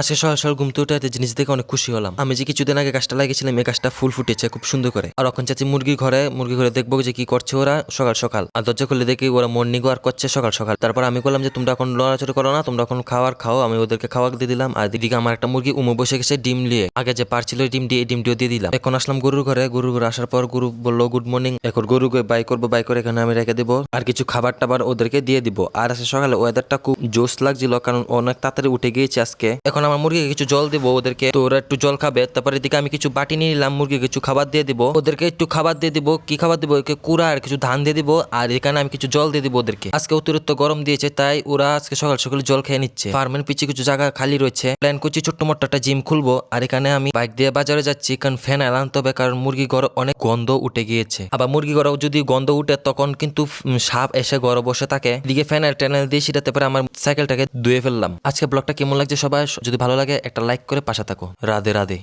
আজকে সকাল সকাল ঘুম থেকে উঠে একটা জিনিস দেখে অনেক খুশি হলাম। আমি যে কিছুদিন আগে গাছটা লাগিয়েছিলাম, এই গাছটা ফুল ফুটেছে খুব সুন্দর করে। আর এখন চাচ্ছি মুরগির ঘরে দেখবো যে কি করছে ওরা সকাল সকাল। আর দরজা খুলে দেখি ওরা মর্নিং ওয়াক করছে সকাল সকাল। তারপর আমি বললাম যে তোমরা এখন লড়াচড়ি করো না, তোমরা এখন খাও। আমি ওদেরকে খাওয়া দিয়ে দিলাম। আর দিদিকে আমার একটা মুরগি উমে বসে গেছে ডিম নিয়ে। আগে যে পারছিল ডিমটিও দিয়ে দিলাম। এখন আসলাম গরুর ঘরে আসার পর গরু বললো গুড মর্নিং। এখন গরুকে বাই করে এখানে আমি রেখে দেবো। আর কিছু খাবার টাবার ওদেরকে দিয়ে দিব। আর আজকে সকালে ওয়েদারটা খুব জোস লাগছিল, কারণ অনেক তাড়াতাড়ি উঠে গিয়েছে আজকে। এখন আমার মুরগিকে কিছু জল দেবো ওদেরকে, তো ওরা একটু জল খাবে। তারপর এদিকে আমি কিছু বাটি নিয়ে নিলাম, মুরগি কিছু খাবার দিয়ে দিব ওদেরকে, একটু খাবার দিয়ে দিব। কি খাবার দিব? কুড়া আর কিছু ধান দিয়ে দিব। আর এখানে আমি কিছু জল দিয়ে দিব ওদেরকে। আজকে অতিরিক্ত গরম দিয়েছে, তাই ওরা আজকে সকাল সকাল জল খেয়ে নিচ্ছে। ফার্মের পিছিয়ে কিছু জায়গা খালি রয়েছে, প্ল্যান করছি ছোট্ট মোট্ট একটা জিম খুলবো। আর এখানে আমি বাইক দিয়ে বাজারে যাচ্ছি, কারণ ফ্যান আনতে হবে, কারণ মুরগি ঘরে অনেক গন্ধ উঠে গিয়েছে। আবার মুরগি ঘরে যদি গন্ধ উঠে তখন কিন্তু সাপ এসে ঘরে বসে থাকে। এদিকে ফ্যানের ট্যানেল দিয়ে সেটাতে পারে আমার সাইকেলটাকে ধুয়ে ফেললাম। আজকে ব্লগটা কেমন লাগছে সবাই? যদি ভালো লাগে একটা লাইক করে পাশে থাকো। রাধে রাধে।